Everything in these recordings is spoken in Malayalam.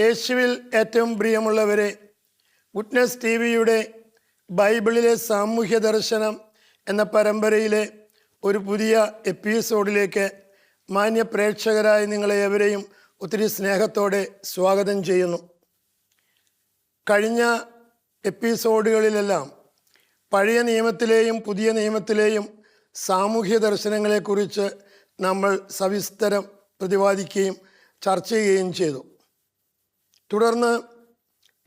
യേശുവിൽ ഏറ്റവും പ്രിയമുള്ളവരെ, വിറ്റ്നസ് ടി വിയുടെ ബൈബിളിലെ സാമൂഹ്യ ദർശനം എന്ന പരമ്പരയിലെ ഒരു പുതിയ എപ്പിസോഡിലേക്ക് മാന്യ പ്രേക്ഷകരായ നിങ്ങളെ എവരെയും ഒത്തിരി സ്നേഹത്തോടെ സ്വാഗതം ചെയ്യുന്നു. കഴിഞ്ഞ എപ്പിസോഡുകളിലെല്ലാം പഴയ നിയമത്തിലെയും പുതിയ നിയമത്തിലെയും സാമൂഹ്യ ദർശനങ്ങളെക്കുറിച്ച് നമ്മൾ സവിസ്തരം പ്രതിപാദിക്കുകയും ചർച്ച ചെയ്യുകയും ചെയ്തു. തുടർന്ന്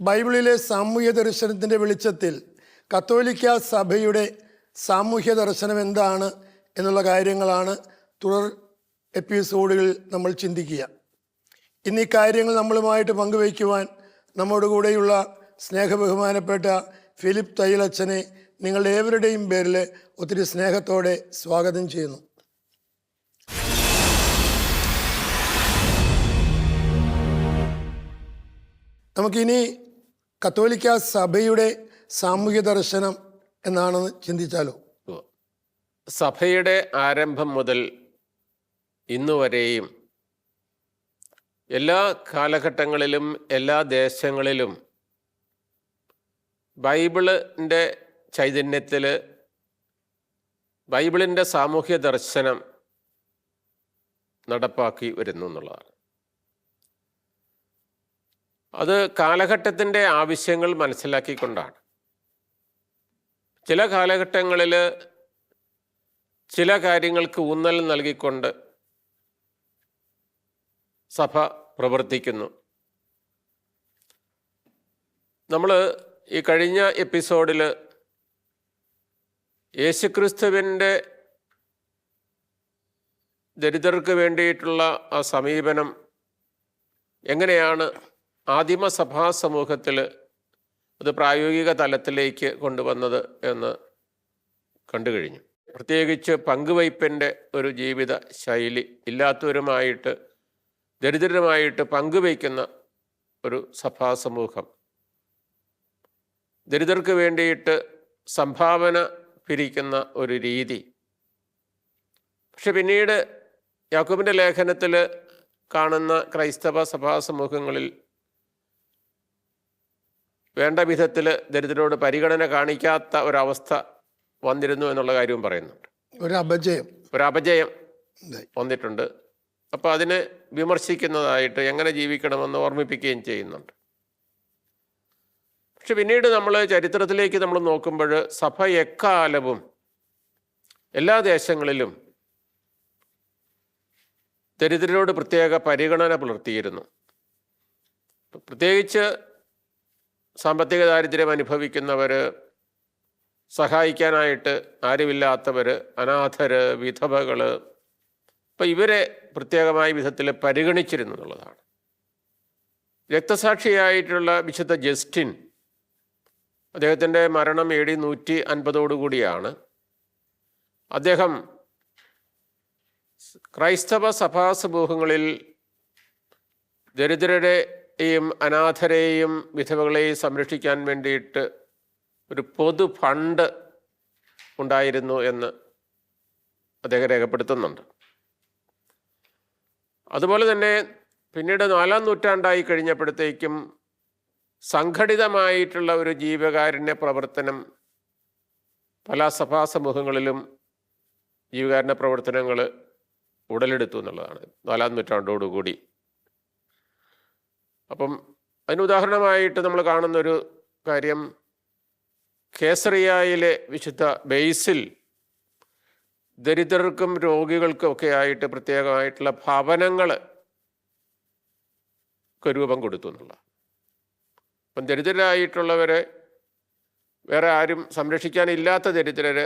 ബൈബിളിലെ സാമൂഹ്യ ദർശനത്തിൻ്റെ വെളിച്ചത്തിൽ കത്തോലിക്ക സഭയുടെ സാമൂഹ്യ ദർശനം എന്താണ് എന്നുള്ള കാര്യങ്ങളാണ് തുടർ എപ്പിസോഡുകളിൽ നമ്മൾ ചിന്തിക്കുക. ഇന്ന് ഈ കാര്യങ്ങൾ നമ്മളുമായിട്ട് പങ്കുവയ്ക്കുവാൻ നമ്മോട് കൂടെയുള്ള സ്നേഹബഹുമാനപ്പെട്ട ഫിലിപ്പ് തയ്യലച്ചനെ നിങ്ങളുടെ ഏവരുടെയും പേരിൽ ഒത്തിരി സ്നേഹത്തോടെ സ്വാഗതം ചെയ്യുന്നു. നമുക്കിനി കത്തോലിക്ക സഭയുടെ സാമൂഹ്യ ദർശനം എന്നാണെന്ന് ചിന്തിച്ചാലോ? സഭയുടെ ആരംഭം മുതൽ ഇന്നുവരെയും എല്ലാ കാലഘട്ടങ്ങളിലും എല്ലാ ദേശങ്ങളിലും ബൈബിളിൻ്റെ ചൈതന്യത്തിൽ ബൈബിളിൻ്റെ സാമൂഹ്യ ദർശനം നടപ്പാക്കി വരുന്നു എന്നുള്ളതാണ്. അത് കാലഘട്ടത്തിൻ്റെ ആവശ്യങ്ങൾ മനസ്സിലാക്കിക്കൊണ്ടാണ്. ചില കാലഘട്ടങ്ങളിൽ ചില കാര്യങ്ങൾക്ക് ഊന്നൽ നൽകിക്കൊണ്ട് സഭ പ്രവർത്തിക്കുന്നു. നമ്മൾ ഈ കഴിഞ്ഞ എപ്പിസോഡിൽ യേശുക്രിസ്തുവിൻ്റെ ദരിദ്രർക്ക് വേണ്ടിയിട്ടുള്ള ആ സമീപനം എങ്ങനെയാണ് ആദിമസഭാ സമൂഹത്തിൽ അത് പ്രായോഗിക തലത്തിലേക്ക് കൊണ്ടുവന്നത് എന്ന് കണ്ടു കഴിഞ്ഞു. പ്രത്യേകിച്ച് പങ്കുവയ്പ്പിൻ്റെ ഒരു ജീവിത ശൈലി, ഇല്ലാത്തവരുമായിട്ട് ദരിദ്രരുമായിട്ട് പങ്കുവയ്ക്കുന്ന ഒരു സഭാ സമൂഹം, ദരിദ്രർക്ക് വേണ്ടിയിട്ട് സംഭാവന പിരിക്കുന്ന ഒരു രീതി. പക്ഷെ പിന്നീട് യാക്കോബിൻ്റെ ലേഖനത്തിൽ കാണുന്ന ക്രൈസ്തവ സഭാ സമൂഹങ്ങളിൽ വേണ്ട വിധത്തിൽ ദരിദ്രരോട് പരിഗണന കാണിക്കാത്ത ഒരവസ്ഥ വന്നിരുന്നു എന്നുള്ള കാര്യവും പറയുന്നുണ്ട്. ഒരു അപജയം വന്നിട്ടുണ്ട്. അപ്പോൾ അതിനെ വിമർശിക്കുന്നതായിട്ട് എങ്ങനെ ജീവിക്കണമെന്ന് ഓർമ്മിപ്പിക്കുകയും ചെയ്യുന്നുണ്ട്. പക്ഷെ പിന്നീട് നമ്മൾ ചരിത്രത്തിലേക്ക് നമ്മൾ നോക്കുമ്പോൾ സഭ എക്കാലവും എല്ലാ ദേശങ്ങളിലും ദരിദ്രരോട് പ്രത്യേക പരിഗണന പുലർത്തിയിരുന്നു. പ്രത്യേകിച്ച് സാമ്പത്തിക ദാരിദ്ര്യം അനുഭവിക്കുന്നവർ, സഹായിക്കാനായിട്ട് ആരുമില്ലാത്തവർ, അനാഥർ, വിധവകൾ, അപ്പം ഇവരെ പ്രത്യേകമായ വിധത്തിൽ പരിഗണിച്ചിരുന്നു എന്നുള്ളതാണ്. രക്തസാക്ഷിയായിട്ടുള്ള വിശുദ്ധ ജസ്റ്റിൻ, അദ്ദേഹത്തിൻ്റെ മരണം AD 150 അദ്ദേഹം ക്രൈസ്തവ സഭാ സമൂഹങ്ങളിൽ ദരിദ്രരെയും അനാഥരെയും വിധവകളെയും സംരക്ഷിക്കാൻ വേണ്ടിയിട്ട് ഒരു പൊതു ഫണ്ട് ഉണ്ടായിരുന്നു എന്ന് അദ്ദേഹം രേഖപ്പെടുത്തുന്നുണ്ട്. അതുപോലെ തന്നെ പിന്നീട് 4-ാം നൂറ്റാണ്ടായി കഴിഞ്ഞപ്പോഴത്തേക്കും സംഘടിതമായിട്ടുള്ള ഒരു ജീവകാരുണ്യ പ്രവർത്തനം പല സഭാ സമൂഹങ്ങളിലും ജീവകാരുണ്യ പ്രവർത്തനങ്ങൾ ഉടലെടുത്തു എന്നുള്ളതാണ് 4-ാം നൂറ്റാണ്ടോടുകൂടി. അപ്പം അതിന് ഉദാഹരണമായിട്ട് നമ്മൾ കാണുന്നൊരു കാര്യം, കേസറിയയിലെ വിശുദ്ധ ബേസിൽ ദരിദ്രർക്കും രോഗികൾക്കും ഒക്കെ ആയിട്ട് പ്രത്യേകമായിട്ടുള്ള ഭവനങ്ങൾ രൂപം കൊടുത്തു എന്നുള്ള. അപ്പം ദരിദ്രരായിട്ടുള്ളവരെ, വേറെ ആരും സംരക്ഷിക്കാനില്ലാത്ത ദരിദ്രർ,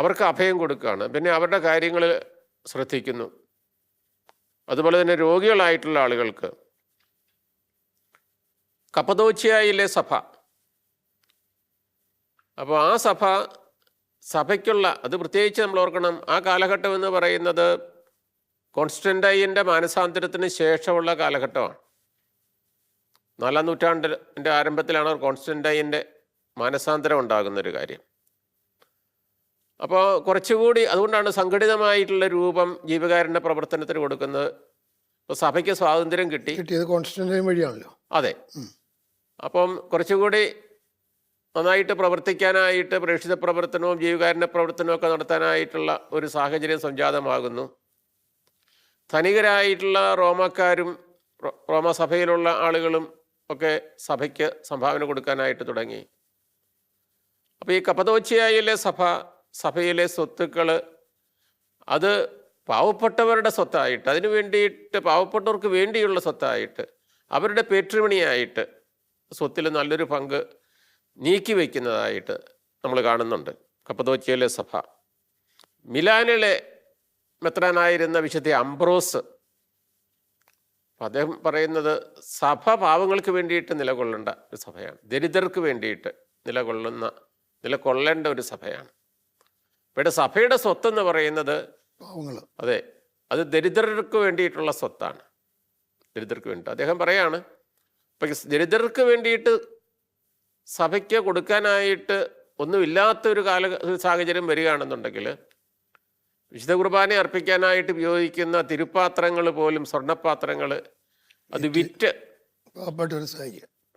അവർക്ക് അഭയം കൊടുക്കുകയാണ്. പിന്നെ അവരുടെ കാര്യങ്ങൾ ശ്രദ്ധിക്കുന്നു. അതുപോലെ തന്നെ രോഗികളായിട്ടുള്ള ആളുകൾക്ക് കപ്പദോക്യയിലെ സഭ, അപ്പോൾ ആ സഭയ്ക്കുള്ള അത് പ്രത്യേകിച്ച് നമ്മൾ ഓർക്കണം, ആ കാലഘട്ടം എന്ന് പറയുന്നത് കോൺസ്റ്റന്റൈൻ്റെ മാനസാന്തരത്തിന് ശേഷമുള്ള കാലഘട്ടമാണ്. 4-ാം നൂറ്റാണ്ടിൻ്റെ ആരംഭത്തിലാണ് കോൺസ്റ്റന്റൈൻ്റെ മാനസാന്തരം ഉണ്ടാകുന്നൊരു കാര്യം. അപ്പോൾ കുറച്ചുകൂടി അതുകൊണ്ടാണ് സംഘടിതമായിട്ടുള്ള രൂപം ജീവകാരുണ്യ പ്രവർത്തനത്തിന് കൊടുക്കുന്നത്. ഇപ്പോൾ സഭയ്ക്ക് സ്വാതന്ത്ര്യം കിട്ടി. കിട്ടിയത് കോൺസ്റ്റിറ്റ്യൂഷൻ വഴിയാണല്ലോ. അതെ. അപ്പം കുറച്ചുകൂടി നന്നായിട്ട് പ്രവർത്തിക്കാനായിട്ട് പ്രേക്ഷിത പ്രവർത്തനവും ജീവകാരുണ്യ പ്രവർത്തനവും ഒക്കെ നടത്താനായിട്ടുള്ള ഒരു സാഹചര്യം സംജാതമാകുന്നു. ധനികരായിട്ടുള്ള റോമാക്കാരും റോമാസഭയിലുള്ള ആളുകളും ഒക്കെ സഭയ്ക്ക് സംഭാവന കൊടുക്കാനായിട്ട് തുടങ്ങി. അപ്പോൾ ഈ കപ്പദോക്യയിലെ സഭയിലെ സ്വത്തുക്കൾ അത് പാവപ്പെട്ടവരുടെ സ്വത്തായിട്ട്, അതിനു വേണ്ടിയിട്ട് പാവപ്പെട്ടവർക്ക് വേണ്ടിയുള്ള സ്വത്തായിട്ട്, അവരുടെ പേട്രിമണിയായിട്ട് സ്വത്തിൽ നല്ലൊരു പങ്ക് നീക്കി വയ്ക്കുന്നതായിട്ട് നമ്മൾ കാണുന്നുണ്ട് കപ്പദോക്യയിലെ സഭ. മിലാനിലെ മെത്രാനായിരുന്ന വിശുദ്ധ അംബ്രോസ്, അദ്ദേഹം പറയുന്നത് സഭ പാവങ്ങൾക്ക് വേണ്ടിയിട്ട് നിലകൊള്ളേണ്ട ഒരു സഭയാണ്, ദരിദ്രർക്ക് വേണ്ടിയിട്ട് നിലകൊള്ളേണ്ട ഒരു സഭയാണ്. ഇവിടെ സഭയുടെ സ്വത്തെന്ന് പറയുന്നത് പാവങ്ങൾ, അതെ, അത് ദരിദ്രർക്ക് വേണ്ടിയിട്ടുള്ള സ്വത്താണ്. ദരിദ്രർക്ക് വേണ്ടി അദ്ദേഹം പറയാണ്, ഇപ്പം ദരിദ്രർക്ക് വേണ്ടിയിട്ട് സഭയ്ക്ക് കൊടുക്കാനായിട്ട് ഒന്നുമില്ലാത്തൊരു സാഹചര്യം വരികയാണെന്നുണ്ടെങ്കിൽ വിശുദ്ധ കുർബാന അർപ്പിക്കാനായിട്ട് ഉപയോഗിക്കുന്ന തിരുപ്പാത്രങ്ങൾ പോലും, സ്വർണ്ണപാത്രങ്ങൾ, അത് വിറ്റ്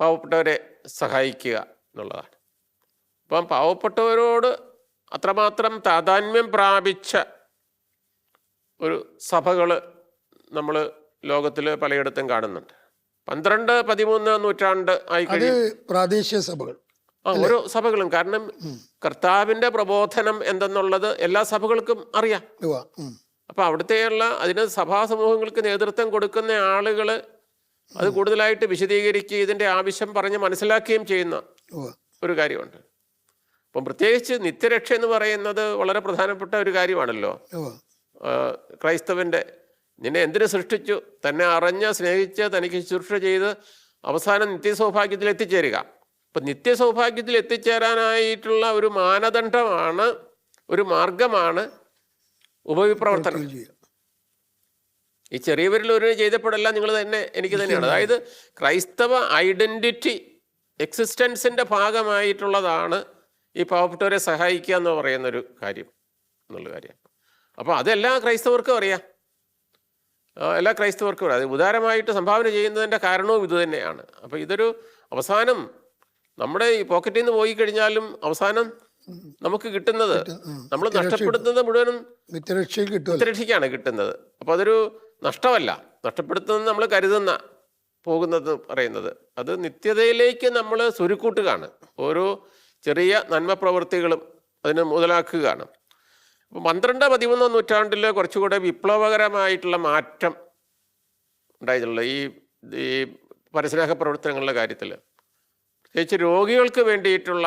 പാവപ്പെട്ടവരെ സഹായിക്കുക എന്നുള്ളതാണ്. അപ്പം പാവപ്പെട്ടവരോട് അത്രമാത്രം പ്രാധാന്യം പ്രാപിച്ച ഒരു സഭകൾ നമ്മൾ ലോകത്തിൽ പലയിടത്തും കാണുന്നുണ്ട്. 12-13 നൂറ്റാണ്ട് ആയി പ്രാദേശിക സഭകൾ, ഓരോ സഭകളും. കാരണം കർത്താവിൻ്റെ പ്രബോധനം എന്തെന്നുള്ളത് എല്ലാ സഭകൾക്കും അറിയാം. അപ്പം അവിടുത്തെയുള്ള അതിന് സഭാ സമൂഹങ്ങൾക്ക് നേതൃത്വം കൊടുക്കുന്ന ആളുകൾ അത് കൂടുതലായിട്ട് വിശദീകരിക്കുകയും ഇതിൻ്റെ ആവശ്യം പറഞ്ഞ് മനസ്സിലാക്കുകയും ചെയ്യുന്ന ഒരു കാര്യമുണ്ട്. അപ്പം പ്രത്യേകിച്ച് നിത്യരക്ഷ എന്ന് പറയുന്നത് വളരെ പ്രധാനപ്പെട്ട ഒരു കാര്യമാണല്ലോ. ക്രൈസ്തവൻ്റെ നിന്നെ എന്തിനു സൃഷ്ടിച്ചു, തന്നെ അറിഞ്ഞ് സ്നേഹിച്ച് തനിക്ക് ശുശ്രൂഷ ചെയ്ത് അവസാനം നിത്യസൗഭാഗ്യത്തിൽ എത്തിച്ചേരുക. അപ്പം നിത്യസൗഭാഗ്യത്തിൽ എത്തിച്ചേരാനായിട്ടുള്ള ഒരു മാനദണ്ഡമാണ്, ഒരു മാർഗമാണ് ഉപവിപ്രവർത്തനം. ഈ ചെറിയവരിൽ ഒരു ചെയ്തപ്പോഴെല്ലാം നിങ്ങൾ തന്നെ എനിക്ക് തന്നെയാണ്. അതായത് ക്രൈസ്തവ ഐഡൻറ്റിറ്റി എക്സിസ്റ്റൻസിൻ്റെ ഭാഗമായിട്ടുള്ളതാണ് ഈ പാവപ്പെട്ടവരെ സഹായിക്കുക എന്ന് പറയുന്നൊരു കാര്യം എന്നുള്ള കാര്യം. അപ്പോൾ അതെല്ലാ ക്രൈസ്തവർക്കും അറിയാം, എല്ലാ ക്രൈസ്തവർക്കും അറിയാം. അത് ഉദാരമായിട്ട് സംഭാവന ചെയ്യുന്നതിൻ്റെ കാരണവും ഇതുതന്നെയാണ്. അപ്പോൾ ഇതൊരു അവസാനം നമ്മുടെ ഈ പോക്കറ്റിൽ നിന്ന് പോയി കഴിഞ്ഞാലും നമുക്ക് കിട്ടുന്നത്, നമ്മൾ നഷ്ടപ്പെടുത്തുന്നത് മുഴുവനും നിത്യരക്ഷയ്ക്കാണ് കിട്ടുന്നത്. അപ്പോൾ അതൊരു നഷ്ടമല്ല, നഷ്ടപ്പെടുത്തുന്നത് നമ്മൾ കരുതുന്ന പോകുന്നത് പറയുന്നത് അത് നിത്യതയിലേക്ക് നമ്മൾ സ്വരുക്കൂട്ടുകയാണ്. ഓരോ ചെറിയ നന്മ പ്രവൃത്തികളും അതിന് മുതലാക്കുകയാണ്. അപ്പോൾ 12-13 നൂറ്റാണ്ടിൽ കുറച്ചുകൂടെ വിപ്ലവകരമായിട്ടുള്ള മാറ്റം ഉണ്ടായിട്ടുള്ള ഈ പരസ്നേഹ പ്രവർത്തനങ്ങളുടെ കാര്യത്തിൽ, പ്രത്യേകിച്ച് രോഗികൾക്ക് വേണ്ടിയിട്ടുള്ള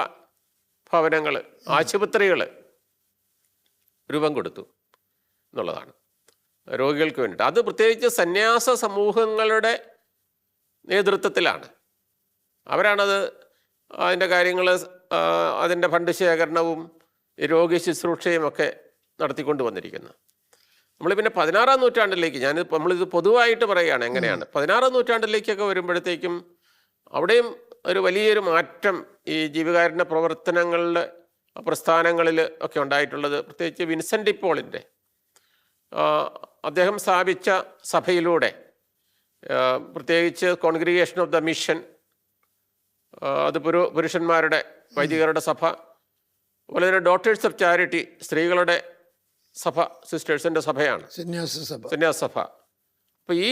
ഭവനങ്ങൾ, ആശുപത്രികൾ രൂപം കൊടുത്തു എന്നുള്ളതാണ്. രോഗികൾക്ക് വേണ്ടിയിട്ട് അത് പ്രത്യേകിച്ച് സന്യാസ സമൂഹങ്ങളുടെ നേതൃത്വത്തിലാണ്. അവരാണത് അതിൻ്റെ കാര്യങ്ങൾ, അതിൻ്റെ ഫണ്ട് ശേഖരണവും രോഗി ശുശ്രൂഷയും ഒക്കെ നടത്തിക്കൊണ്ട് വന്നിരിക്കുന്നത്. നമ്മൾ പിന്നെ 16-ാം നൂറ്റാണ്ടിലേക്ക്, നമ്മളിത് പൊതുവായിട്ട് പറയുകയാണ് എങ്ങനെയാണ്. 16-ാം നൂറ്റാണ്ടിലേക്കൊക്കെ വരുമ്പോഴത്തേക്കും അവിടെയും ഒരു വലിയൊരു മാറ്റം ഈ ജീവകാരുണ്യ പ്രവർത്തനങ്ങളുടെ പ്രസ്ഥാനങ്ങളിൽ ഒക്കെ ഉണ്ടായിട്ടുള്ളത്. പ്രത്യേകിച്ച് വിൻസെൻ്റ് ഡി പോളിൻ്റെ അദ്ദേഹം സ്ഥാപിച്ച സഭയിലൂടെ, പ്രത്യേകിച്ച് കോൺഗ്രിഗേഷൻ ഓഫ് ദ മിഷൻ, അത് പുരുഷന്മാരുടെ വൈദികരുടെ സഭ, അതുപോലെ തന്നെ ഡോട്ടേഴ്സ് ഓഫ് ചാരിറ്റി സ്ത്രീകളുടെ സഭ, സിസ്റ്റേഴ്സിൻ്റെ സഭയാണ് സന്യാസ സഭ. അപ്പോൾ ഈ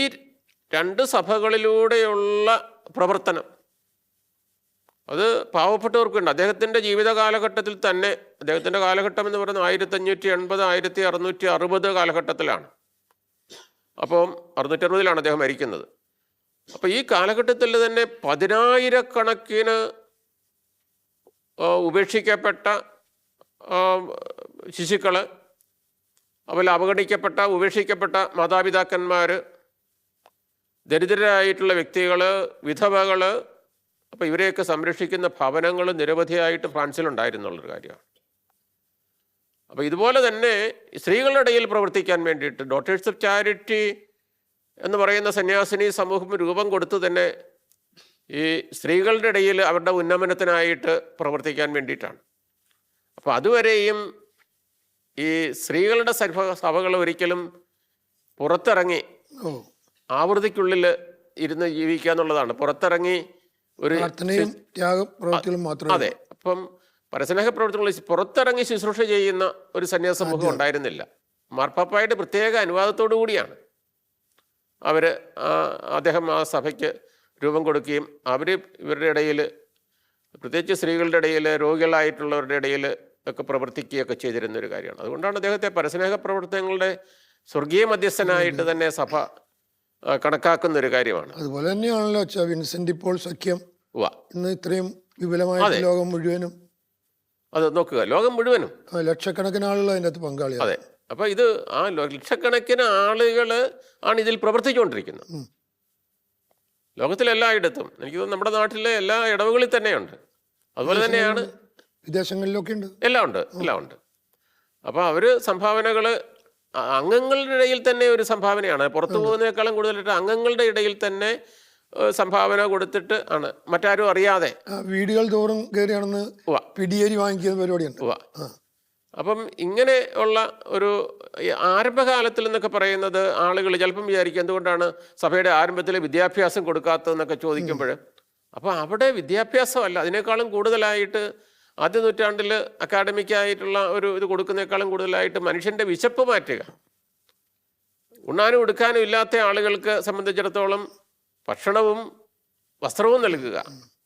രണ്ട് സഭകളിലൂടെയുള്ള പ്രവർത്തനം അത് പാവപ്പെട്ടവർക്കുണ്ട്. അദ്ദേഹത്തിൻ്റെ ജീവിത കാലഘട്ടത്തിൽ തന്നെ, അദ്ദേഹത്തിൻ്റെ കാലഘട്ടം എന്ന് പറയുന്നത് 1580-1660 കാലഘട്ടത്തിലാണ്. അപ്പം 660-ലാണ് അദ്ദേഹം മരിക്കുന്നത്. അപ്പോൾ ഈ കാലഘട്ടത്തിൽ തന്നെ 10,000-കണക്കിന് ഉപേക്ഷിക്കപ്പെട്ട ശിശുക്കൾ, അതുപോലെ അവഗണിക്കപ്പെട്ട ഉപേക്ഷിക്കപ്പെട്ട മാതാപിതാക്കന്മാർ, ദരിദ്രരായിട്ടുള്ള വ്യക്തികൾ, വിധവകൾ, അപ്പോൾ ഇവരെയൊക്കെ സംരക്ഷിക്കുന്ന ഭവനങ്ങൾ നിരവധിയായിട്ട് ഫ്രാൻസിലുണ്ടായിരുന്നുള്ളൊരു കാര്യമാണ്. അപ്പോൾ ഇതുപോലെ തന്നെ സ്ത്രീകളുടെ ഇടയിൽ പ്രവർത്തിക്കാൻ വേണ്ടിയിട്ട് ഡോട്ടേഴ്സ് ഓഫ് ചാരിറ്റി എന്ന് പറയുന്ന സന്യാസിനി സമൂഹം രൂപം കൊടുത്തു തന്നെ ഈ സ്ത്രീകളുടെ ഇടയിൽ അവരുടെ ഉന്നമനത്തിനായിട്ട് പ്രവർത്തിക്കാൻ വേണ്ടിയിട്ടാണ്. അപ്പോൾ അതുവരെയും ഈ സ്ത്രീകളുടെ സഭകൾ ഒരിക്കലും പുറത്തിറങ്ങി ആവൃത്തിക്കുള്ളിൽ ഇരുന്ന് ജീവിക്കുക എന്നുള്ളതാണ്. പുറത്തിറങ്ങി ഒരു പ്രാർത്ഥനയും ത്യാഗപ്രവൃത്തികളും മാത്രമേ അതെ. അപ്പം പരസ്നേഹ പ്രവർത്തനങ്ങളിൽ പുറത്തിറങ്ങി ശുശ്രൂഷ ചെയ്യുന്ന ഒരു സന്യാസ സമൂഹം ഉണ്ടായിരുന്നില്ല. മാർപ്പാപ്പായുടെ പ്രത്യേക അനുവാദത്തോടു കൂടിയാണ് അദ്ദേഹം ആ സഭയ്ക്ക് രൂപം കൊടുക്കുകയും ഇവരുടെ ഇടയിൽ, പ്രത്യേകിച്ച് സ്ത്രീകളുടെ ഇടയിൽ, രോഗികളായിട്ടുള്ളവരുടെ ഇടയിൽ ഒക്കെ പ്രവർത്തിക്കുകയൊക്കെ ചെയ്തിരുന്നൊരു കാര്യമാണ്. അതുകൊണ്ടാണ് അദ്ദേഹത്തെ പരസ്നേഹ പ്രവർത്തനങ്ങളുടെ സ്വർഗീയ മധ്യസ്ഥനായിട്ട് തന്നെ സഭ കണക്കാക്കുന്ന ഒരു കാര്യമാണ്. അതുപോലെ തന്നെയാണല്ലോ വിൻസെന്റ് പോൾ സഖ്യം ഇന്ന് ഇത്രയും വിപുലമായ ലോകം മുഴുവനും. അത് നോക്കുക, ലോകം മുഴുവനും ലക്ഷക്കണക്കിന് ആളുകൾ അതിൻ്റെ അകത്ത് പങ്കാളിയാണ്. അതെ. അപ്പോൾ ഇത് ലക്ഷക്കണക്കിന് ആളുകൾ ആണ് ഇതിൽ പ്രവർത്തിച്ചുകൊണ്ടിരിക്കുന്നത്. ലോകത്തിലെല്ലായിടത്തും, എനിക്ക് തോന്നുന്നു നമ്മുടെ നാട്ടിലെ എല്ലാ ഇടവുകളിൽ തന്നെയുണ്ട്. അതുപോലെ തന്നെയാണ് വിദേശങ്ങളിലൊക്കെ ഉണ്ട്. എല്ലാം ഉണ്ട്. അപ്പോൾ അവർ സംഭാവനകൾ അംഗങ്ങളുടെ ഇടയിൽ തന്നെ ഒരു സംഭാവനയാണ്. പുറത്തു പോകുന്നതിനേക്കാളും കൂടുതലായിട്ട് അംഗങ്ങളുടെ ഇടയിൽ തന്നെ സംഭാവന കൊടുത്തിട്ട് ആണ്, മറ്റാരും അറിയാതെ വീടുകൾ തോറും കയറിയാണെന്ന് പിടിയേരി വാങ്ങിക്കുന്ന പരിപാടിയുണ്ട്. അപ്പം ഇങ്ങനെ ഉള്ള ഒരു ആരംഭകാലത്തിൽ എന്നൊക്കെ പറയുന്നത് ആളുകൾ ചിലപ്പം വിചാരിക്കും എന്തുകൊണ്ടാണ് സഭയുടെ ആരംഭത്തിൽ വിദ്യാഭ്യാസം കൊടുക്കാത്തതെന്നൊക്കെ ചോദിക്കുമ്പോൾ, അപ്പോൾ അവിടെ വിദ്യാഭ്യാസമല്ല, അതിനേക്കാളും കൂടുതലായിട്ട് ആദ്യ നൂറ്റാണ്ടിൽ അക്കാഡമിക്കായിട്ടുള്ള ഒരു ഇത് കൊടുക്കുന്നതിനേക്കാളും കൂടുതലായിട്ട് മനുഷ്യൻ്റെ വിശപ്പ് മാറ്റുക. ഉണ്ണാനും ഉടുക്കാനും ഇല്ലാത്ത ആളുകൾക്ക് സംബന്ധിച്ചിടത്തോളം ഭക്ഷണവും വസ്ത്രവും നൽകുക,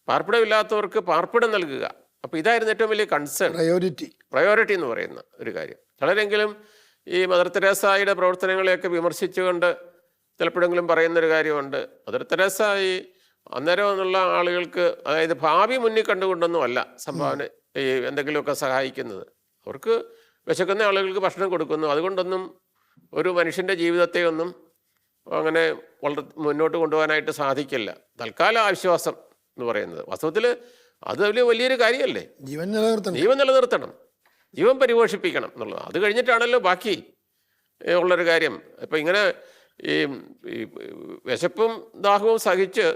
പാർപ്പിടമില്ലാത്തവർക്ക് പാർപ്പിടം നൽകുക. അപ്പോൾ ഇതായിരുന്നു ഏറ്റവും വലിയ കൺസേൺ, പ്രയോറിറ്റി എന്ന് പറയുന്ന ഒരു കാര്യം. ചിലരെങ്കിലും ഈ മദർ തെരേസായുടെ പ്രവർത്തനങ്ങളെയൊക്കെ വിമർശിച്ചുകൊണ്ട് ചിലപ്പോഴെങ്കിലും പറയുന്നൊരു കാര്യമുണ്ട്. മദർ തെരേസ ഈ അന്നേരം എന്നുള്ള ആളുകൾക്ക്, അതായത് ഭാവി മുന്നിൽ കണ്ടുകൊണ്ടൊന്നും അല്ല സംഭാവന ഈ എന്തെങ്കിലുമൊക്കെ സഹായിക്കുന്നത്. അവർക്ക് വിശക്കുന്ന ആളുകൾക്ക് ഭക്ഷണം കൊടുക്കുന്നു. അതുകൊണ്ടൊന്നും ഒരു മനുഷ്യൻ്റെ ജീവിതത്തെ ഒന്നും അങ്ങനെ വളരെ മുന്നോട്ട് കൊണ്ടുപോകാനായിട്ട് സാധിക്കില്ല. തൽക്കാല ആശ്വാസം എന്ന് പറയുന്നത് വാസ്തവത്തിൽ അത് വലിയൊരു കാര്യമല്ലേ. ജീവൻ നിലനിർത്തണം, ജീവൻ പരിപോഷിപ്പിക്കണം എന്നുള്ളത്. അത് കഴിഞ്ഞിട്ടാണല്ലോ ബാക്കി ഉള്ളൊരു കാര്യം. ഇപ്പം ഇങ്ങനെ ഈ വിശപ്പും ദാഹവും സഹിച്ച്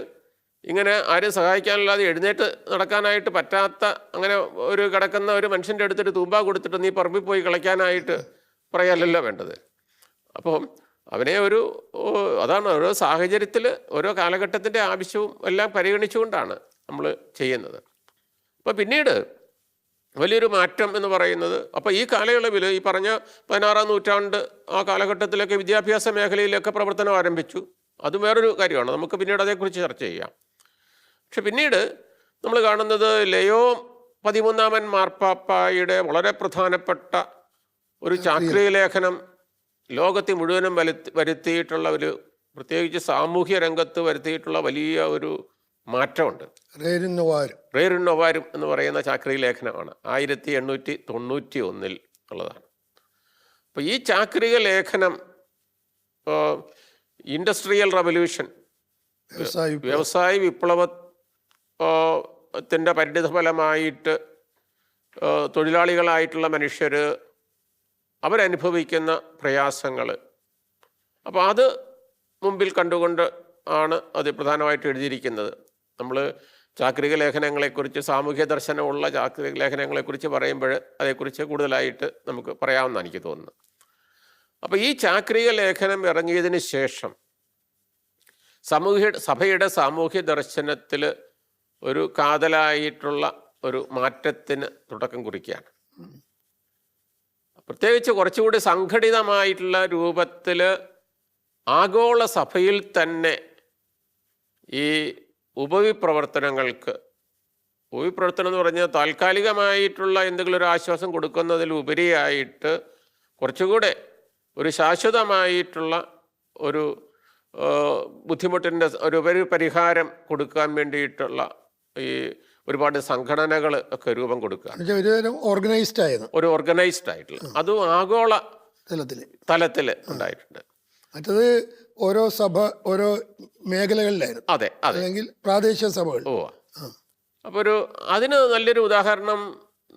ഇങ്ങനെ ആരും സഹായിക്കാനല്ലാതെ എഴുന്നേറ്റ് നടക്കാനായിട്ട് പറ്റാത്ത അങ്ങനെ ഒരു കിടക്കുന്ന ഒരു മനുഷ്യൻ്റെ അടുത്തൊരു തൂമ്പ കൊടുത്തിട്ട് നീ പറമ്പിൽ പോയി കളിക്കാനായിട്ട് പറയലല്ലോ വേണ്ടത്. അപ്പോൾ അവനെ അതാണ് ഓരോ സാഹചര്യത്തിൽ ഓരോ കാലഘട്ടത്തിൻ്റെ ആവശ്യവും എല്ലാം പരിഗണിച്ചുകൊണ്ടാണ് നമ്മൾ ചെയ്യുന്നത്. അപ്പോൾ പിന്നീട് വലിയൊരു മാറ്റം എന്ന് പറയുന്നത്, അപ്പോൾ ഈ കാലയളവിൽ ഈ പറഞ്ഞ 16-ാം നൂറ്റാണ്ട് ആ കാലഘട്ടത്തിലൊക്കെ വിദ്യാഭ്യാസ മേഖലയിലൊക്കെ പ്രവർത്തനം ആരംഭിച്ചു. അത് വേറൊരു കാര്യമാണ്, നമുക്ക് പിന്നീട് അതേക്കുറിച്ച് ചർച്ച ചെയ്യാം. പക്ഷെ പിന്നീട് നമ്മൾ കാണുന്നത് ലയോ 13 മാർപ്പാപ്പായുടെ വളരെ പ്രധാനപ്പെട്ട ഒരു ചാക്രിക ലേഖനം ലോകത്തെ മുഴുവനും വരുത്തിയിട്ടുള്ള ഒരു, പ്രത്യേകിച്ച് സാമൂഹ്യ രംഗത്ത് വരുത്തിയിട്ടുള്ള വലിയ ഒരു മാറ്റമുണ്ട്. റേരും നൊവാരും എന്ന് പറയുന്ന ചാക്രിക ലേഖനമാണ് 1891 ഉള്ളതാണ്. അപ്പോൾ ഈ ചാക്രിക ലേഖനം ഇൻഡസ്ട്രിയൽ റവല്യൂഷൻ, വ്യവസായ വിപ്ലവത്തിൻ്റെ പരിണിതഫലമായിട്ട് തൊഴിലാളികളായിട്ടുള്ള മനുഷ്യർ അവരനുഭവിക്കുന്ന പ്രയാസങ്ങൾ, അപ്പോൾ അത് മുമ്പിൽ കണ്ടുകൊണ്ട് ആണ് അത് പ്രധാനമായിട്ട് എഴുതിയിരിക്കുന്നത്. നമ്മൾ ചാക്രിക ലേഖനങ്ങളെക്കുറിച്ച്, സാമൂഹ്യ ദർശനമുള്ള ചാക്രിക ലേഖനങ്ങളെക്കുറിച്ച് പറയുമ്പോൾ അതേക്കുറിച്ച് കൂടുതലായിട്ട് നമുക്ക് പറയാമെന്നാണ് എനിക്ക് തോന്നുന്നത്. അപ്പോൾ ഈ ചാക്രിക ലേഖനം ഇറങ്ങിയതിന് ശേഷം സഭയുടെ സാമൂഹ്യ ദർശനത്തിൽ ഒരു കാതലായിട്ടുള്ള ഒരു മാറ്റത്തിന് തുടക്കം കുറിക്കുകയാണ്. പ്രത്യേകിച്ച് കുറച്ചുകൂടി സംഘടിതമായിട്ടുള്ള രൂപത്തിൽ ആഗോള സഭയിൽ തന്നെ ഈ ഉപവിപ്രവർത്തനം എന്ന് പറഞ്ഞാൽ താൽക്കാലികമായിട്ടുള്ള എന്തെങ്കിലും ഒരു ആശ്വാസം കൊടുക്കുന്നതിലുപരിയായിട്ട് കുറച്ചുകൂടെ ഒരു ശാശ്വതമായിട്ടുള്ള ഒരു ബുദ്ധിമുട്ടിൻ്റെ ഒരു പരിഹാരം കൊടുക്കാൻ വേണ്ടിയിട്ടുള്ള ഈ ഒരുപാട് സംഘടനകൾ ഒക്കെ രൂപം കൊടുക്കുക, ഒരു ഓർഗനൈസ്ഡ് ആയിട്ടുള്ള, അതും ആഗോള തലത്തിൽ ഉണ്ടായിട്ടുണ്ട്. മറ്റത് ഓരോ സഭ ഓരോ മേഖലകളിലായിരുന്നു. അതെ, അല്ലെങ്കിൽ പ്രാദേശിക സഭകൾ. അപ്പോൾ അതിന് നല്ലൊരു ഉദാഹരണം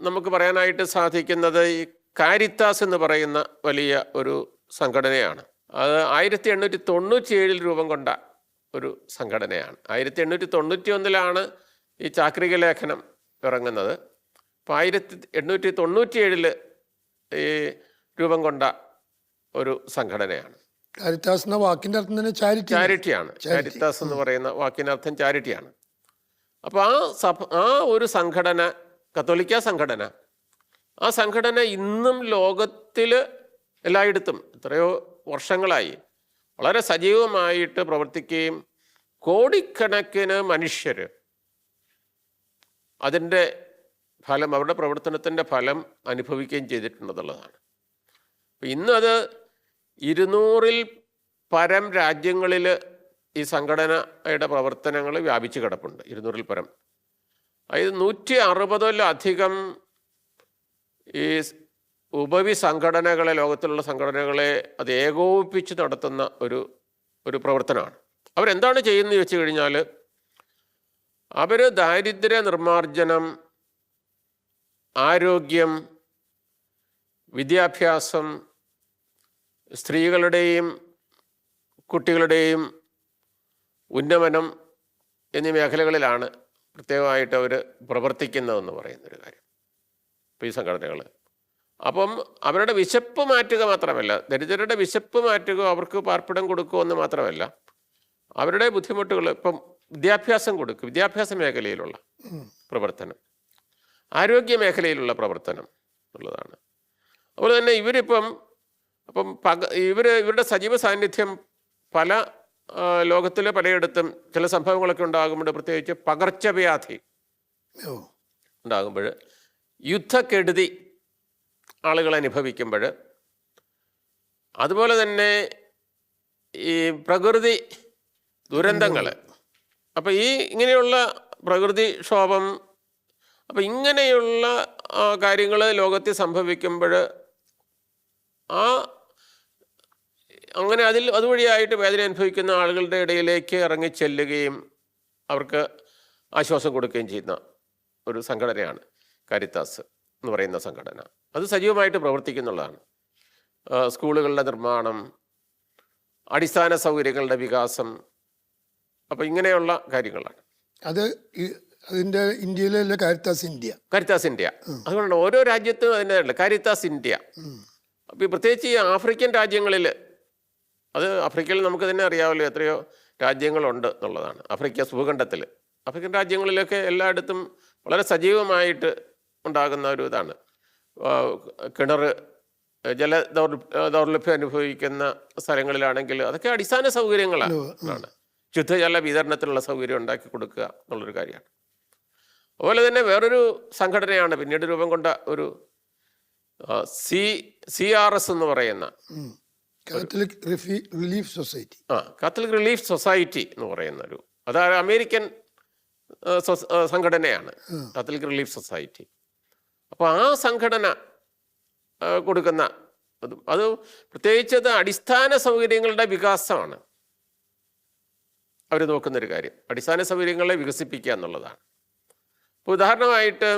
നമുക്ക് പറയാനായിട്ട് സാധിക്കുന്നത് ഈ കാരിത്താസ് എന്ന് പറയുന്ന വലിയ ഒരു സംഘടനയാണ്. അത് 1897 രൂപം കൊണ്ട ഒരു സംഘടനയാണ്. 1891 ഈ ചാക്രിക ലേഖനം ഇറങ്ങുന്നത്. അപ്പോൾ 1897 ഈ രൂപം കൊണ്ട ഒരു സംഘടനയാണ്. കാരിത്താസ് എന്ന വാക്കിന്റെ അർത്ഥം തന്നെ ചാരിറ്റിയാണ്. കാരിത്താസ് എന്ന് പറയുന്ന വാക്കിനർത്ഥം ചാരിറ്റിയാണ്. അപ്പോൾ ആ ഒരു സംഘടന, കത്തോലിക്ക സംഘടന, ആ സംഘടന ഇന്നും ലോകത്തിൽ എല്ലായിടത്തും എത്രയോ വർഷങ്ങളായി വളരെ സജീവമായിട്ട് പ്രവർത്തിക്കുകയും കോടിക്കണക്കിന് മനുഷ്യർ അതിൻ്റെ ഫലം, അവരുടെ പ്രവർത്തനത്തിൻ്റെ ഫലം അനുഭവിക്കുകയും ചെയ്തിട്ടുണ്ടെന്നുള്ളതാണ്. അപ്പം ഇന്നത് 200-ൽ പരം രാജ്യങ്ങളിൽ ഈ സംഘടനയുടെ പ്രവർത്തനങ്ങൾ വ്യാപിച്ചു കിടപ്പുണ്ട്. 200-ൽ പരം, അതായത് 160-ലധികം ഈ ഉപവിസംഘടനകളെ, ലോകത്തിലുള്ള സംഘടനകളെ അത് ഏകോപിപ്പിച്ച് നടത്തുന്ന ഒരു പ്രവർത്തനമാണ്. അവരെന്താണ് ചെയ്യുന്നത് വെച്ച് കഴിഞ്ഞാൽ, അവർ ദാരിദ്ര്യ നിർമ്മാർജ്ജനം, ആരോഗ്യം, വിദ്യാഭ്യാസം, സ്ത്രീകളുടെയും കുട്ടികളുടെയും ഉന്നമനം എന്നീ മേഖലകളിലാണ് പ്രത്യേകമായിട്ട് അവർ പ്രവർത്തിക്കുന്നതെന്ന് പറയുന്നൊരു കാര്യം. ഇപ്പോൾ ഈ സംഘടനകൾ അപ്പം അവരുടെ വിശപ്പ് മാറ്റുക മാത്രമല്ല, ദരിദ്രരുടെ വിശപ്പ് മാറ്റുക, അവർക്ക് പാർപ്പിടം കൊടുക്കുക എന്ന് മാത്രമല്ല, അവരുടെ ബുദ്ധിമുട്ടുകൾ, ഇപ്പം വിദ്യാഭ്യാസം കൊടുക്കുക, വിദ്യാഭ്യാസ മേഖലയിലുള്ള പ്രവർത്തനം, ആരോഗ്യ മേഖലയിലുള്ള പ്രവർത്തനം എന്നുള്ളതാണ്. അതുപോലെ തന്നെ ഇവരുടെ സജീവ സാന്നിധ്യം പല ലോകത്തിലെ പലയിടത്തും ചില സംഭവങ്ങളൊക്കെ ഉണ്ടാകുമ്പോൾ, പ്രത്യേകിച്ച് പകർച്ചവ്യാധി ഉണ്ടാകുമ്പോൾ, യുദ്ധക്കെടുതി ആളുകൾ അനുഭവിക്കുമ്പോൾ, അതുപോലെ തന്നെ ഈ പ്രകൃതി ദുരന്തങ്ങൾ, അപ്പോൾ ഇങ്ങനെയുള്ള പ്രകൃതിക്ഷോഭം, അപ്പോൾ ഇങ്ങനെയുള്ള കാര്യങ്ങൾ ലോകത്തിൽ സംഭവിക്കുമ്പോൾ അങ്ങനെ അതുവഴിയായിട്ട് വേദന അനുഭവിക്കുന്ന ആളുകളുടെ ഇടയിലേക്ക് ഇറങ്ങി ചെല്ലുകയും അവർക്ക് ആശ്വാസം കൊടുക്കുകയും ചെയ്യുന്ന ഒരു സംഘടനയാണ് കാരിത്താസ് എന്ന് പറയുന്ന സംഘടന. അത് സജീവമായിട്ട് പ്രവർത്തിക്കുന്നുള്ളതാണ്. സ്കൂളുകളുടെ നിർമ്മാണം, അടിസ്ഥാന സൗകര്യങ്ങളുടെ വികാസം, അപ്പോൾ ഇങ്ങനെയുള്ള കാര്യങ്ങളാണ്. അതിൻ്റെ ഇന്ത്യയിലെ കാരിത്താസ് ഇന്ത്യ. അതുകൊണ്ടാണ് ഓരോ രാജ്യത്തും അതിൻ്റെ കാരിത്താസ് ഇന്ത്യ. അപ്പോൾ പ്രത്യേകിച്ച് ഈ ആഫ്രിക്കൻ രാജ്യങ്ങളിൽ, ആഫ്രിക്കയിൽ നമുക്ക് തന്നെ അറിയാമല്ലോ എത്രയോ രാജ്യങ്ങളുണ്ട് എന്നുള്ളതാണ്. ആഫ്രിക്കൻ രാജ്യങ്ങളിലൊക്കെ എല്ലായിടത്തും വളരെ സജീവമായിട്ട് ഉണ്ടാകുന്ന ഒരു ഇതാണ്. ദൗർലഭ്യം അനുഭവിക്കുന്ന സ്ഥലങ്ങളിലാണെങ്കിൽ അതൊക്കെ അടിസ്ഥാന സൗകര്യങ്ങളാണ്. ശുദ്ധജല വിതരണത്തിനുള്ള സൗകര്യം ഉണ്ടാക്കി കൊടുക്കുക എന്നുള്ളൊരു കാര്യമാണ്. അതുപോലെ തന്നെ വേറൊരു സംഘടനയാണ് പിന്നീട് രൂപം കൊണ്ട ഒരു CRS എന്ന് പറയുന്ന Catholic relief society. Catholic relief society എന്ന് പറയുന്ന അതായത് അമേരിക്കൻ സംഘടനയാണ് കാത്തലിക് റിലീഫ് സൊസൈറ്റി. അപ്പോൾ ആ സംഘടന കൊടുക്കുന്ന അത് പ്രത്യേകിച്ച് അടിസ്ഥാന സൗകര്യങ്ങളുടെ വികാസമാണ് അവർ നോക്കുന്നൊരു കാര്യം. അടിസ്ഥാന സൗകര്യങ്ങളെ വികസിപ്പിക്കുക എന്നുള്ളതാണ്. ഇപ്പോൾ ഉദാഹരണമായിട്ട്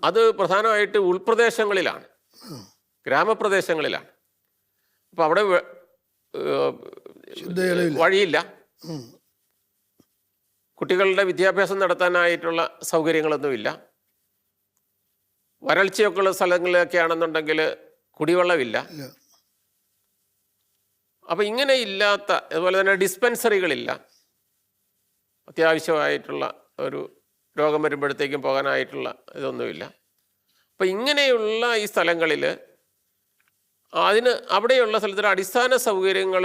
അത് പ്രധാനമായിട്ട് ഉൾപ്രദേശങ്ങളിലാണ്, ഗ്രാമപ്രദേശങ്ങളിലാണ്. അപ്പോൾ അവിടെ വഴിയില്ല, കുട്ടികളുടെ വിദ്യാഭ്യാസം നടത്താനായിട്ടുള്ള സൗകര്യങ്ങളൊന്നുമില്ല, വരൾച്ചയൊക്കെ ഉള്ള സ്ഥലങ്ങളിലൊക്കെ ആണെന്നുണ്ടെങ്കിൽ കുടിവെള്ളമില്ല. അപ്പം ഇങ്ങനെ ഇല്ലാത്ത, അതുപോലെ തന്നെ ഡിസ്പെൻസറികളില്ല, അത്യാവശ്യമായിട്ടുള്ള ഒരു രോഗം വരുമ്പോഴത്തേക്കും പോകാനായിട്ടുള്ള ഇതൊന്നുമില്ല. അപ്പം ഇങ്ങനെയുള്ള ഈ സ്ഥലങ്ങളിൽ അവിടെയുള്ള സ്ഥലത്തിൽ അടിസ്ഥാന സൗകര്യങ്ങൾ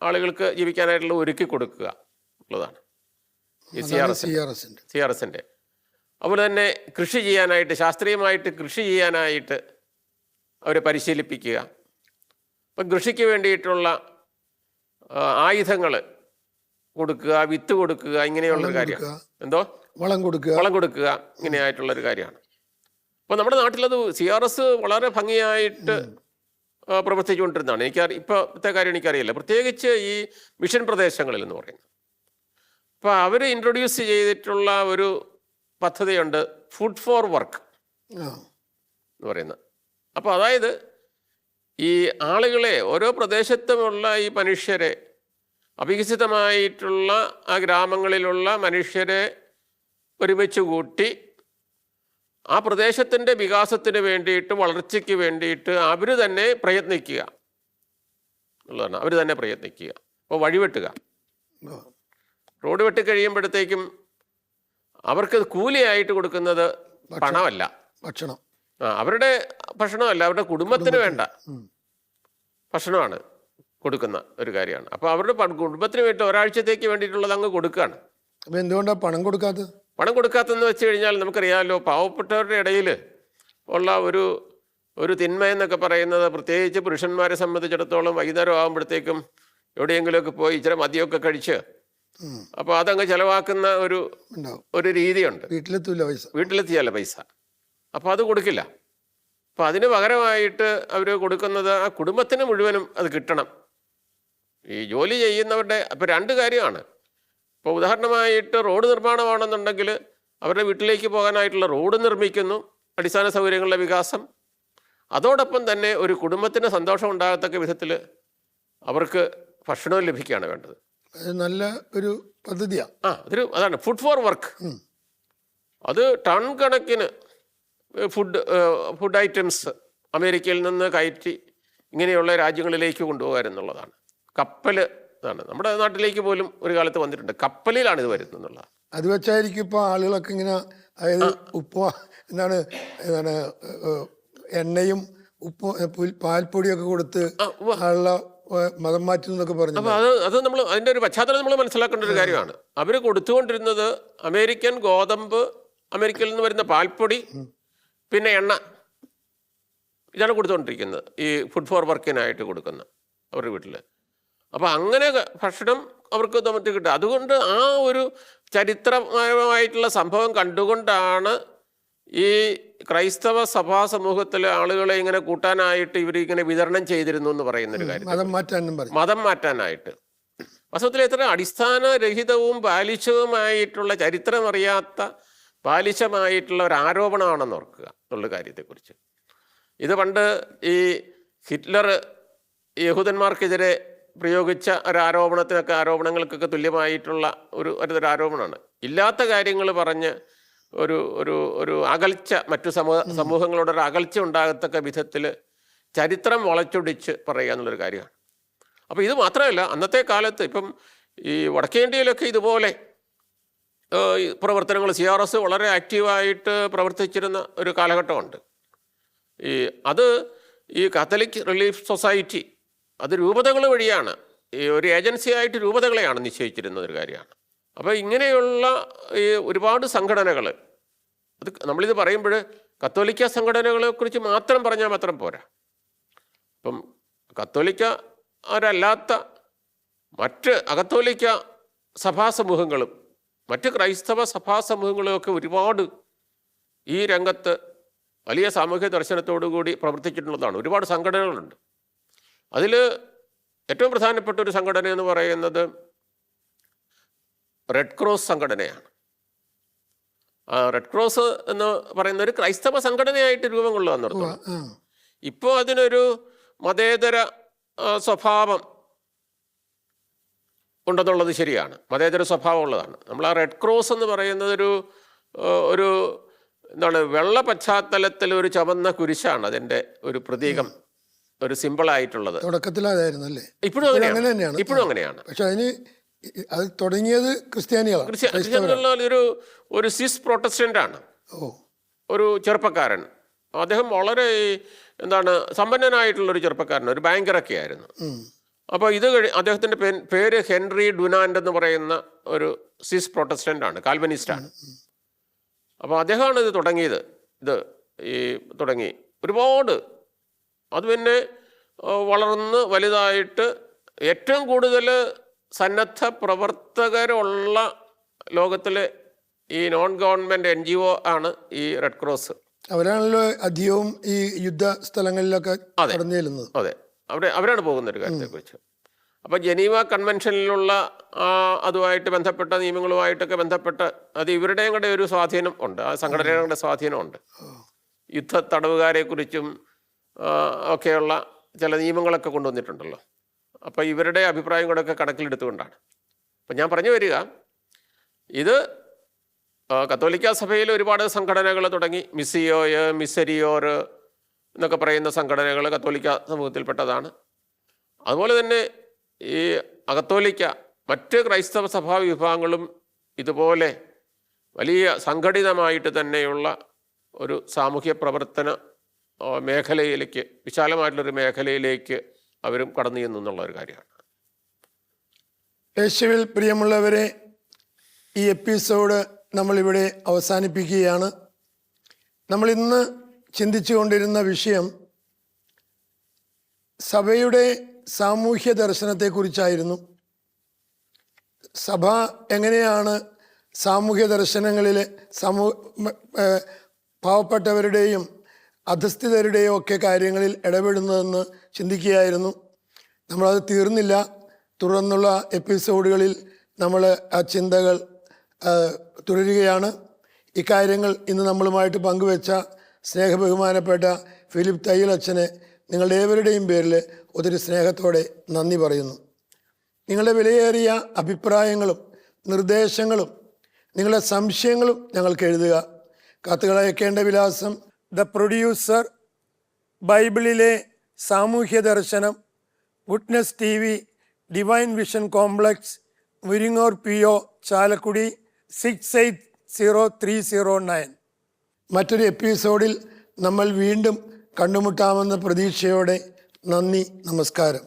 ആളുകൾക്ക് ജീവിക്കാനായിട്ടുള്ള ഒരുക്കി കൊടുക്കുക എന്നുള്ളതാണ് ഈ CRS-ൻ്റെ. അതുപോലെ തന്നെ കൃഷി ചെയ്യാനായിട്ട്, ശാസ്ത്രീയമായിട്ട് കൃഷി ചെയ്യാനായിട്ട് അവരെ പരിശീലിപ്പിക്കുക. അപ്പം കൃഷിക്ക് വേണ്ടിയിട്ടുള്ള ആയുധങ്ങൾ കൊടുക്കുക, വിത്ത് കൊടുക്കുക, ഇങ്ങനെയുള്ളൊരു കാര്യമാണ്. വളം കൊടുക്കുക ഇങ്ങനെയായിട്ടുള്ളൊരു കാര്യമാണ്. അപ്പോൾ നമ്മുടെ നാട്ടിലത് CRS വളരെ ഭംഗിയായിട്ട് പ്രവർത്തിച്ചുകൊണ്ടിരുന്നതാണ്. ഇപ്പോഴത്തെ കാര്യം എനിക്കറിയില്ല, പ്രത്യേകിച്ച് ഈ മിഷൻ പ്രദേശങ്ങളിൽ എന്ന് പറയുന്നത്. അപ്പോൾ അവർ ഇൻട്രൊഡ്യൂസ് ചെയ്തിട്ടുള്ള ഒരു പദ്ധതിയുണ്ട്, ഫുഡ് ഫോർ വർക്ക് എന്ന് പറയുന്നത്. അപ്പോൾ അതായത് ഈ ആളുകളെ, ഓരോ പ്രദേശത്തുമുള്ള ഈ മനുഷ്യരെ, അവികസിതമായിട്ടുള്ള ആ ഗ്രാമങ്ങളിലുള്ള മനുഷ്യരെ ഒരുമിച്ച് കൂട്ടി ആ പ്രദേശത്തിൻ്റെ വികാസത്തിന് വേണ്ടിയിട്ട്, വളർച്ചയ്ക്ക് വേണ്ടിയിട്ട് അവർ തന്നെ പ്രയത്നിക്കുക. എന്നുള്ളതാണ്. അവർ തന്നെ പ്രയത്നിക്കുക. അപ്പോൾ വഴിവെട്ടുക, റോഡ് വെട്ടിക്കഴിയുമ്പോഴത്തേക്കും അവർക്ക് കൂലിയായിട്ട് കൊടുക്കുന്നത് പണമല്ല, ഭക്ഷണം. അവരുടെ ഭക്ഷണമല്ല, അവരുടെ കുടുംബത്തിന് വേണ്ട ഭക്ഷണമാണ് കൊടുക്കുന്ന ഒരു കാര്യമാണ്. അപ്പോൾ അവരുടെ കുടുംബത്തിന് വേണ്ടി ഒരാഴ്ചത്തേക്ക് വേണ്ടിയിട്ടുള്ളത് അങ്ങ് കൊടുക്കുകയാണ്. അപ്പോൾ എന്തുകൊണ്ടാണ് പണം കൊടുക്കാത്തത്? പണം കൊടുക്കാത്തതെന്ന് വെച്ച് കഴിഞ്ഞാൽ നമുക്കറിയാമല്ലോ, പാവപ്പെട്ടവരുടെ ഇടയിൽ ഉള്ള ഒരു തിന്മയെന്നൊക്കെ പറയുന്നത്, പ്രത്യേകിച്ച് പുരുഷന്മാരെ സംബന്ധിച്ചിടത്തോളം വൈകുന്നേരം ആകുമ്പോഴത്തേക്കും എവിടെയെങ്കിലുമൊക്കെ പോയി ഇച്ചിരി മദ്യമൊക്കെ കഴിച്ച് അപ്പോൾ അതങ്ങ് ചിലവാക്കുന്ന ഒരു രീതിയുണ്ട്. വീട്ടിലെത്തിയല്ല പൈസ, അപ്പോൾ അത് കൊടുക്കില്ല. അപ്പോൾ അതിന് പകരമായിട്ട് അവർ കൊടുക്കുന്നത് ആ കുടുംബത്തിന് മുഴുവനും അത് കിട്ടണം. ഈ ജോലി ചെയ്യുന്നവരുടെ അപ്പോൾ രണ്ട് കാര്യമാണ്. ഇപ്പോൾ ഉദാഹരണമായിട്ട് റോഡ് നിർമ്മാണമാണെന്നുണ്ടെങ്കിൽ അവരുടെ വീട്ടിലേക്ക് പോകാനായിട്ടുള്ള റോഡ് നിർമ്മിക്കുന്നു, അടിസ്ഥാന സൗകര്യങ്ങളുടെ വികാസം. അതോടൊപ്പം തന്നെ ഒരു കുടുംബത്തിന് സന്തോഷം ഉണ്ടാകത്തക്ക വിധത്തിൽ അവർക്ക് ഭക്ഷണവും ലഭിക്കുകയാണ് വേണ്ടത്. നല്ല ഒരു പദ്ധതിയാണ്. അതാണ് ഫുഡ് ഫോർ വർക്ക്. അത് ടൺ കണക്കിന് ഫുഡ് ഐറ്റംസ് അമേരിക്കയിൽ നിന്ന് കയറ്റി ഇങ്ങനെയുള്ള രാജ്യങ്ങളിലേക്ക് കൊണ്ടുപോകാൻ എന്നുള്ളതാണ്. കപ്പൽ ഇതാണ്. നമ്മുടെ നാട്ടിലേക്ക് പോലും ഒരു കാലത്ത് വന്നിട്ടുണ്ട്. കപ്പലിലാണ് ഇത് വരുന്നത് എന്നുള്ളത്. അത് വെച്ചായിരിക്കും ഇപ്പോൾ ആളുകളൊക്കെ ഇങ്ങനെ, അതായത് എന്താണ് എണ്ണയും പാൽപ്പൊടിയൊക്കെ കൊടുത്ത് ആളുടെ മതം മാറ്റുന്നതൊക്കെ പറഞ്ഞു. അപ്പോൾ അത് നമ്മൾ അതിൻ്റെ ഒരു പശ്ചാത്തലം നമ്മൾ മനസ്സിലാക്കേണ്ട ഒരു കാര്യമാണ്. അവർ കൊടുത്തുകൊണ്ടിരുന്നത് അമേരിക്കൻ ഗോതമ്പ്, അമേരിക്കയിൽ നിന്ന് വരുന്ന പാൽപ്പൊടി, പിന്നെ എണ്ണ, ഇതാണ് കൊടുത്തുകൊണ്ടിരിക്കുന്നത് ഈ ഫുഡ് ഫോർ വർക്കിനായിട്ട് കൊടുക്കുന്ന അവരുടെ വീട്ടിൽ. അപ്പോൾ അങ്ങനെ ഭക്ഷണം അവർക്ക് നമുക്ക് കിട്ടുക. അതുകൊണ്ട് ആ ഒരു ചരിത്രപരമായിട്ടുള്ള സംഭവം കണ്ടുകൊണ്ടാണ് ഈ ക്രൈസ്തവ സഭാ സമൂഹത്തിലെ ആളുകളെ ഇങ്ങനെ കൂട്ടാനായിട്ട് ഇവരിങ്ങനെ വിതരണം ചെയ്തിരുന്നു എന്ന് പറയുന്നൊരു കാര്യം, മതം മാറ്റാനായിട്ട്. വാസ്തവത്തിൽ എത്ര അടിസ്ഥാനരഹിതവും ബാലിശവുമായിട്ടുള്ള, ചരിത്രമറിയാത്ത ബാലിശമായിട്ടുള്ള ഒരു ആരോപണമാണെന്ന് ഓർക്കുക എന്നുള്ള കാര്യത്തെക്കുറിച്ച്. ഇത് പണ്ട് ഈ ഹിറ്റ്ലർ യഹൂദന്മാർക്കെതിരെ പ്രയോഗിച്ച ആരോപണങ്ങൾക്കൊക്കെ തുല്യമായിട്ടുള്ള ഒരു ആരോപണമാണ്. ഇല്ലാത്ത കാര്യങ്ങൾ പറഞ്ഞ് ഒരു അകൽച്ച, മറ്റു സമൂഹങ്ങളോടൊരു അകൽച്ച ഉണ്ടാകത്തക്ക വിധത്തിൽ ചരിത്രം വളച്ചൊടിച്ച് പറയുക എന്നുള്ളൊരു കാര്യമാണ്. അപ്പോൾ ഇത് മാത്രമല്ല, അന്നത്തെ കാലത്ത് ഇപ്പം ഈ വടക്കേ ഇന്ത്യയിലൊക്കെ ഇതുപോലെ പ്രവർത്തനങ്ങൾ, CRS വളരെ ആക്റ്റീവായിട്ട് പ്രവർത്തിച്ചിരുന്ന ഒരു കാലഘട്ടമുണ്ട്. അത് ഈ കാത്തലിക് റിലീഫ് സൊസൈറ്റി, അത് രൂപതകൾ വഴിയാണ്, ഈ ഒരു ഏജൻസിയായിട്ട് രൂപതകളെയാണ് നിശ്ചയിച്ചിരുന്ന ഒരു കാര്യമാണ്. അപ്പോൾ ഇങ്ങനെയുള്ള ഈ ഒരുപാട് സംഘടനകൾ, അത് നമ്മളിത് പറയുമ്പോൾ കത്തോലിക്ക സംഘടനകളെക്കുറിച്ച് മാത്രം പറഞ്ഞാൽ മാത്രം പോരാ. ഇപ്പം കത്തോലിക്കരല്ലാത്ത മറ്റ് അകത്തോലിക്ക സഭാസമൂഹങ്ങളും മറ്റ് ക്രൈസ്തവ സഭാസമൂഹങ്ങളും ഒക്കെ ഒരുപാട് ഈ രംഗത്ത് വലിയ സാമൂഹ്യ ദർശനത്തോടു കൂടി പ്രവർത്തിച്ചിട്ടുള്ളതാണ്. ഒരുപാട് സംഘടനകളുണ്ട്. അതിൽ ഏറ്റവും പ്രധാനപ്പെട്ട ഒരു സംഘടന എന്ന് പറയുന്നത് റെഡ് ക്രോസ് സംഘടനയാണ്. റെഡ് ക്രോസ് എന്ന് പറയുന്ന ഒരു ക്രൈസ്തവ സംഘടനയായിട്ട് രൂപം കൊള്ളുക എന്നുള്ളത്. ഇപ്പോൾ അതിനൊരു മതേതര സ്വഭാവം ഉണ്ടെന്നുള്ളത് ശരിയാണ്, മതേതര സ്വഭാവം ഉള്ളതാണ്. നമ്മൾ ആ റെഡ് ക്രോസ് എന്ന് പറയുന്നത് ഒരു എന്താണ്, വെള്ള പശ്ചാത്തലത്തിൽ ഒരു ചുവന്ന കുരിശാണ് അതിൻ്റെ ഒരു പ്രതീകം, ഒരു സിമ്പിളായിട്ടുള്ളത്. തുടക്കത്തിൽ അതായിരുന്നു അല്ലേ? ഇപ്പോഴും അങ്ങനെയാണ്. ഇപ്പോഴും അങ്ങനെയാണ്. പക്ഷെ അത് തുടങ്ങിയത് ക്രിസ്ത്യാനികളാണ്. ഒരു സ്വിസ് പ്രൊട്ടസ്റ്റന്റ് ആണ്, ഒരു ചെറുപ്പക്കാരൻ. അദ്ദേഹം വളരെ സമ്പന്നനായിട്ടുള്ളൊരു ചെറുപ്പക്കാരൻ, ഒരു ബാങ്കറൊക്കെ ആയിരുന്നു. അപ്പോൾ അദ്ദേഹത്തിൻ്റെ പേര് ഹെൻറി ഡുനാൻഡ് എന്ന് പറയുന്ന ഒരു സ്വിസ് പ്രൊട്ടസ്റ്റന്റ് ആണ്, കാൽവനിസ്റ്റാണ്. അപ്പോൾ അദ്ദേഹമാണ് ഇത് തുടങ്ങിയത്. തുടങ്ങി ഒരുപാട്, അത് പിന്നെ വളർന്ന് വലുതായിട്ട് ഏറ്റവും കൂടുതൽ സന്നദ്ധ പ്രവർത്തകരുള്ള ലോകത്തിലെ ഈ നോൺ ഗവൺമെൻറ് NGO ആണ് ഈ റെഡ് ക്രോസ്. അവരാണല്ലോ അധികവും ഈ യുദ്ധ സ്ഥലങ്ങളിലൊക്കെ നടന്നു ചെല്ലുന്നത്. അതെ, അവരാണ് പോകുന്ന ഒരു കാര്യത്തെക്കുറിച്ച്. അപ്പോൾ ജനീവ കൺവെൻഷനിലുള്ള അതുമായിട്ട് ബന്ധപ്പെട്ട നിയമങ്ങളുമായിട്ടൊക്കെ ബന്ധപ്പെട്ട് അത് ഇവരുടെയും കൂടെ ഒരു സ്വാധീനം ഉണ്ട്, ആ സംഘടനകളുടെ സ്വാധീനമുണ്ട്. യുദ്ധ തടവുകാരെക്കുറിച്ചും ഒക്കെയുള്ള ചില നിയമങ്ങളൊക്കെ കൊണ്ടുവന്നിട്ടുണ്ടല്ലോ. അപ്പോൾ ഇവരുടെ അഭിപ്രായം കൂടെയൊക്കെ കണക്കിലെടുത്തുകൊണ്ടാണ്. അപ്പം ഞാൻ പറഞ്ഞു വരിക, ഇത് കത്തോലിക്ക സഭയിൽ ഒരുപാട് സംഘടനകൾ തുടങ്ങി. മിസിയോയ്, മിസരിയോർ എന്നൊക്കെ പറയുന്ന സംഘടനകൾ കത്തോലിക്ക സമൂഹത്തിൽപ്പെട്ടതാണ്. അതുപോലെ തന്നെ ഈ അകത്തോലിക്ക മറ്റ് ക്രൈസ്തവ സഭാ വിഭാഗങ്ങളും ഇതുപോലെ വലിയ സംഘടിതമായിട്ട് തന്നെയുള്ള ഒരു സാമൂഹ്യ പ്രവർത്തന മേഖലയിലേക്ക്, വിശാലമായിട്ടുള്ളൊരു മേഖലയിലേക്ക് അവരും കടന്നു ചെന്നു എന്നുള്ള ഒരു കാര്യമാണ്. യേശുവിൽ പ്രിയമുള്ളവരെ, ഈ എപ്പിസോഡ് നമ്മളിവിടെ അവസാനിപ്പിക്കുകയാണ്. നമ്മൾ ഇന്ന് ചിന്തിച്ചു കൊണ്ടിരുന്ന വിഷയം സഭയുടെ സാമൂഹ്യ ദർശനത്തെക്കുറിച്ചായിരുന്നു. സഭ എങ്ങനെയാണ് സാമൂഹ്യ ദർശനങ്ങളിൽ പാവപ്പെട്ടവരുടെയും അധസ്ഥിതരുടെയും ഒക്കെ കാര്യങ്ങളിൽ ഇടപെടുന്നതെന്ന് ചിന്തിക്കുകയായിരുന്നു. നമ്മളത് തീർന്നില്ല. തുടർന്നുള്ള എപ്പിസോഡുകളിൽ നമ്മൾ ആ ചിന്തകൾ തുടരുകയാണ്. ഇക്കാര്യങ്ങൾ ഇന്ന് നമ്മളുമായിട്ട് പങ്കുവെച്ച സ്നേഹബഹുമാനപ്പെട്ട ഫിലിപ്പ് തയ്യലച്ഛന് നിങ്ങളുടെ ഏവരുടെയും പേരിൽ ഒത്തിരി സ്നേഹത്തോടെ നന്ദി പറയുന്നു. നിങ്ങളുടെ വിലയേറിയ അഭിപ്രായങ്ങളും നിർദ്ദേശങ്ങളും നിങ്ങളുടെ സംശയങ്ങളും ഞങ്ങൾക്ക് എഴുതുക. കത്തുകൾ അയക്കേണ്ട വിലാസം: ദ പ്രൊഡ്യൂസർ, ബൈബിളിലെ സാമൂഹ്യ ദർശനം, goodness TV, divine vision complex, Muringoor PO, Chalakudy 680309. മറ്റൊരു എപ്പിസോഡിൽ നമ്മൾ വീണ്ടും കണ്ടുമുട്ടാമെന്ന പ്രതീക്ഷയോടെ നന്ദി, നമസ്കാരം.